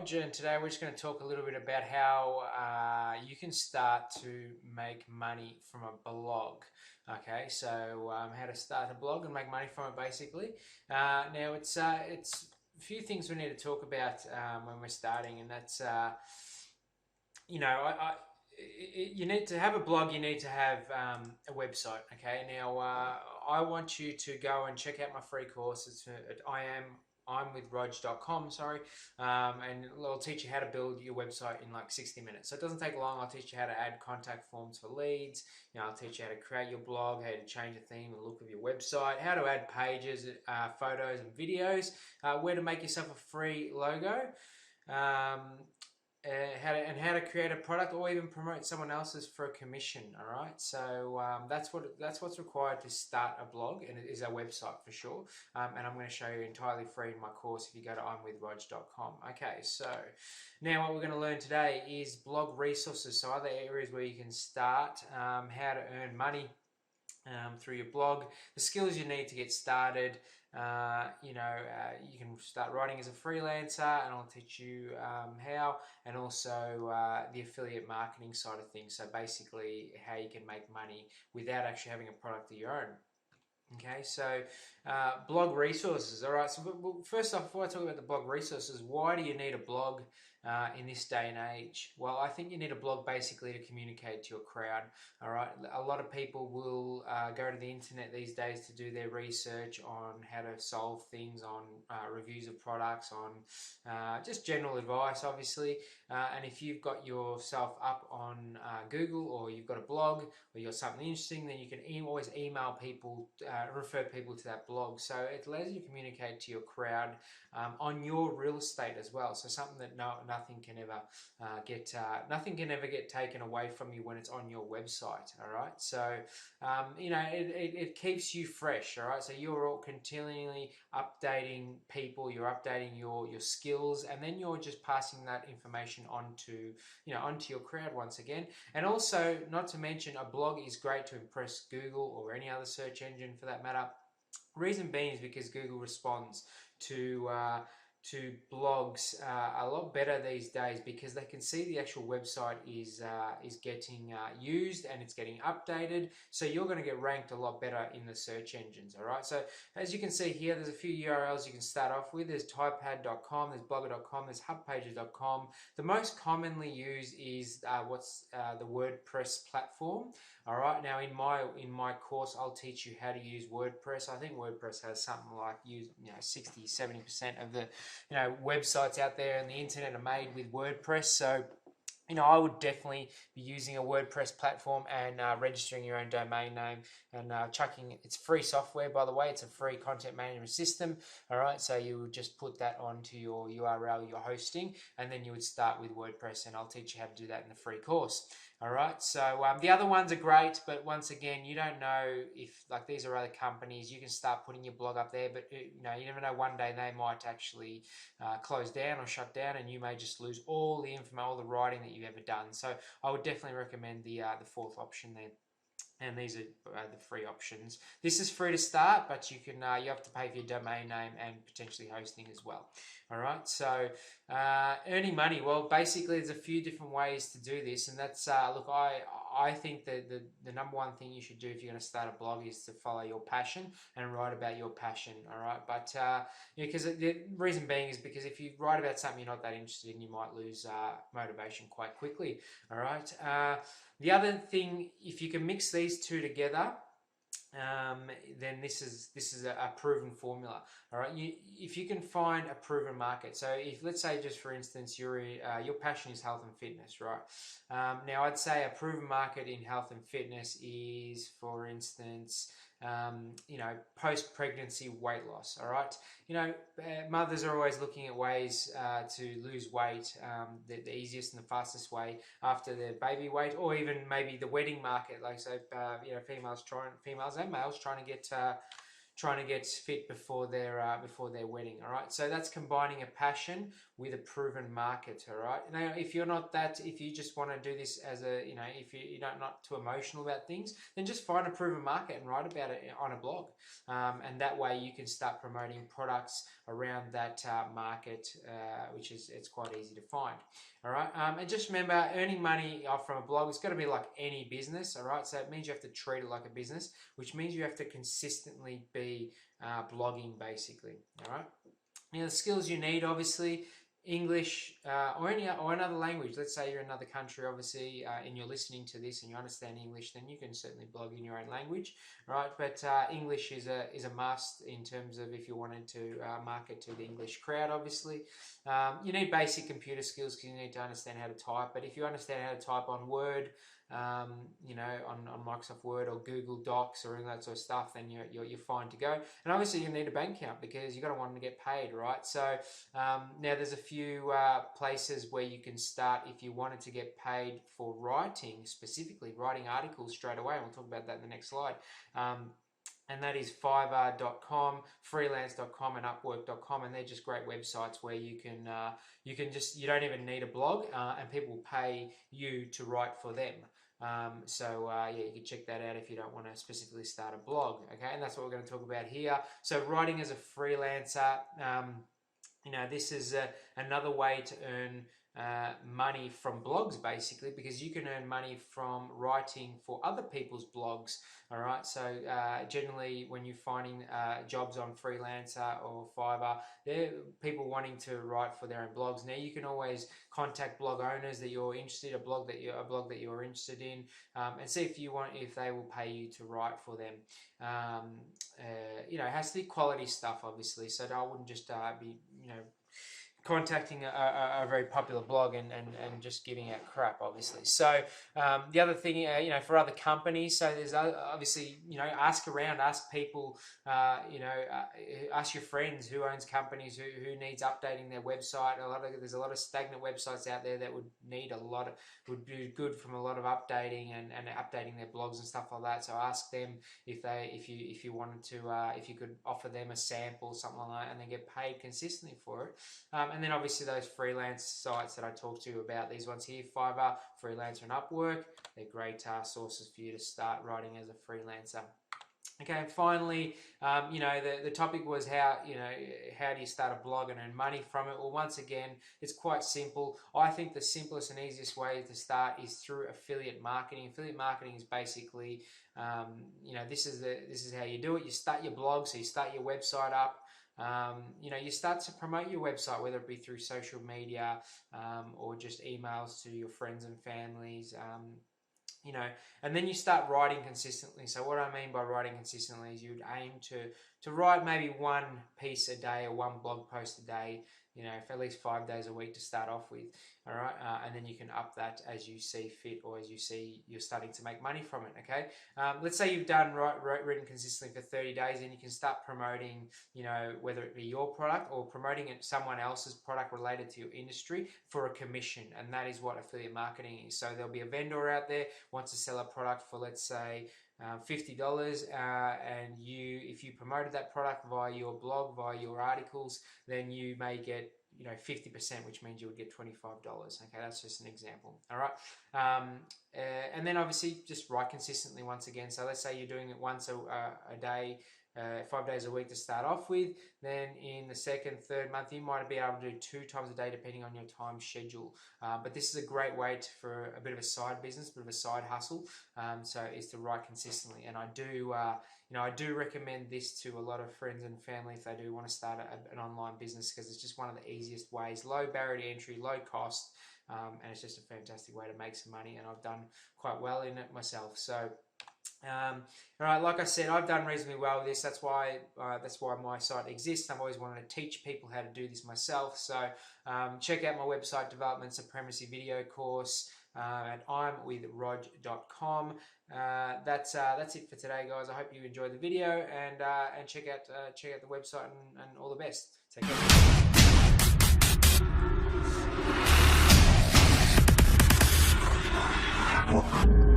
Rog, and today we're just going to talk a little bit about how you can start to make money from a blog. Okay, so how to start a blog and make money from it, basically. Now it's a few things we need to talk about when we're starting, and that's you know you need to have a blog. You need to have a website. Okay, now I want you to go and check out my free course. It's at imwithrog.com, sorry, and I'll teach you how to build your website in like 60 minutes. So it doesn't take long. I'll teach you how to add contact forms for leads. I'll teach you how to create your blog, how to change the theme and look of your website, how to add pages, photos and videos, where to make yourself a free logo, how to create a product or even promote someone else's for a commission. All right, so that's what's required to start a blog, and it is a website for sure. And I'm going to show you entirely free in my course if you go to imwithrog.com. Okay, so now what we're going to learn today is blog resources. So other areas where you can start, how to earn money through your blog, the skills you need to get started. You can start writing as a freelancer, and I'll teach you how, and also the affiliate marketing side of things. So basically how you can make money without actually having a product of your own. Okay, so blog resources. All right, so first off, before I talk about the blog resources, why do you need a blog in this day and age? Well, I think you need a blog basically to communicate to your crowd. All right, a lot of people will go to the internet these days to do their research on how to solve things, on reviews of products, on just general advice, obviously. And if you've got yourself up on Google, or you've got a blog, or you've got something interesting, then you can always email people, refer people to that blog. So it allows you to communicate to your crowd on your real estate as well. So something that nothing can ever get taken away from you when it's on your website. All right, so it keeps you fresh. All right, so you're all continually updating people, you're updating your skills, and then you're just passing that information onto your crowd once again. And also, not to mention, a blog is great to impress Google or any other search engine for that matter. Reason being is because Google responds to blogs a lot better these days, because they can see the actual website is getting used and it's getting updated. So you're going to get ranked a lot better in the search engines. All right. So as you can see here, there's a few URLs you can start off with. There's typepad.com, there's blogger.com, there's hubpages.com. The most commonly used is the WordPress platform. All right. Now in my course, I'll teach you how to use WordPress. I think WordPress has something like 60-70% of the websites out there on the internet are made with WordPress. So I would definitely be using a WordPress platform and registering your own domain name and chucking it. It's free software, by the way. It's a free content management system. All right, so you would just put that onto your URL you're hosting, and then you would start with WordPress, and I'll teach you how to do that in the free course. All right, so the other ones are great, but once again, you don't know if, like, these are other companies. You can start putting your blog up there, but you never know. One day they might actually close down or shut down, and you may just lose all the information, all the writing that you've ever done. So I would definitely recommend the fourth option there. And these are the free options. This is free to start, but you have to pay for your domain name and potentially hosting as well. All right, so earning money. Well, basically, there's a few different ways to do this, and that's look, I think that the number one thing you should do if you're going to start a blog is to follow your passion and write about your passion. All right, but because the reason being is because if you write about something you're not that interested in, you might lose motivation quite quickly. All right. The other thing, if you can mix these two together, then this is a proven formula. All right, if you can find a proven market. So if, let's say, just for instance, your passion is health and fitness, right? Now I'd say a proven market in health and fitness is, for instance, post-pregnancy weight loss. All right, mothers are always looking at ways to lose weight. The easiest and the fastest way after their baby weight, or even maybe the wedding market, like, so females and males trying trying to get fit before their wedding. All right, so that's combining a passion with a proven market. All right, now if you're not that, if you just want to do this as a, if you're not too emotional about things, then just find a proven market and write about it on a blog, and that way you can start promoting products around that market, which is, it's quite easy to find. All right, and just remember, earning money from a blog is going to be like any business. All right, so it means you have to treat it like a business, which means you have to consistently be blogging, basically. All right, now the skills you need, obviously, English or another language. Let's say you're in another country, obviously, and you're listening to this and you understand English, then you can certainly blog in your own language, right? But English is a must in terms of if you wanted to market to the English crowd. Obviously, you need basic computer skills because you need to understand how to type. But if you understand how to type on Word, on Microsoft Word or Google Docs or all that sort of stuff, then you're fine to go. And obviously you need a bank account because you've got to want to get paid, right? So now there's a few places where you can start if you wanted to get paid for writing, specifically writing articles straight away. And we'll talk about that in the next slide. And that is Fiverr.com, Freelance.com, and Upwork.com, and they're just great websites where you you don't even need a blog, and people will pay you to write for them. Yeah, you can check that out if you don't want to specifically start a blog. Okay, and that's what we're going to talk about here. So writing as a freelancer, this is another way to earn money from blogs, basically, because you can earn money from writing for other people's blogs. All right, so generally when you're finding jobs on Freelancer or Fiverr, they're people wanting to write for their own blogs. Now you can always contact blog owners that you're interested, a blog that you're interested in, and see if they will pay you to write for them. It has to be quality stuff, obviously. So I wouldn't just be contacting a very popular blog and just giving out crap, obviously. So the other thing, for other companies, so there's obviously, ask around, ask people, ask your friends who owns companies, who needs updating their website. There's a lot of stagnant websites out there that would be good from a lot of updating and updating their blogs and stuff like that. So ask them if you wanted to, if you could offer them a sample or something like that, and then get paid consistently for it. And then obviously those freelance sites that I talked to you about, these ones here, Fiverr, Freelancer, and Upwork, they're great sources for you to start writing as a freelancer. Okay, and finally, the topic was how do you start a blog and earn money from it? Well, once again, it's quite simple. I think the simplest and easiest way to start is through affiliate marketing. Affiliate marketing is basically, this is how you do it. You start your blog, so you start your website up. You start to promote your website, whether it be through social media or just emails to your friends and families, and then you start writing consistently. So what I mean by writing consistently is you'd aim to write maybe one piece a day or one blog post a day, for at least 5 days a week to start off with. All right, and then you can up that as you see fit or as you see you're starting to make money from it. Okay, let's say you've done written consistently for 30 days, and you can start promoting, whether it be your product or promoting someone else's product related to your industry for a commission, and that is what affiliate marketing is. So there'll be a vendor out there wants to sell a product for, let's say, $50, and if you promoted that product via your blog, via your articles, then you may get 50%, which means you would get $25. Okay, that's just an example. All right, and then obviously just write consistently once again. So let's say you're doing it once a day, 5 days a week to start off with. Then in the second, third month, you might be able to do 2 times a day depending on your time schedule. But this is a great way for a bit of a side business, a bit of a side hustle. So is to write consistently, and I do recommend this to a lot of friends and family if they do want to start an online business, because it's just one of the easiest ways, low barrier to entry, low cost, and it's just a fantastic way to make some money. And I've done quite well in it myself. So. All right, like I said, I've done reasonably well with this. That's why my site exists. I've always wanted to teach people how to do this myself. So check out my website, Development Supremacy video course at imwithrog.com. That's it for today, guys. I hope you enjoyed the video, and check out the website, and all the best. Take care.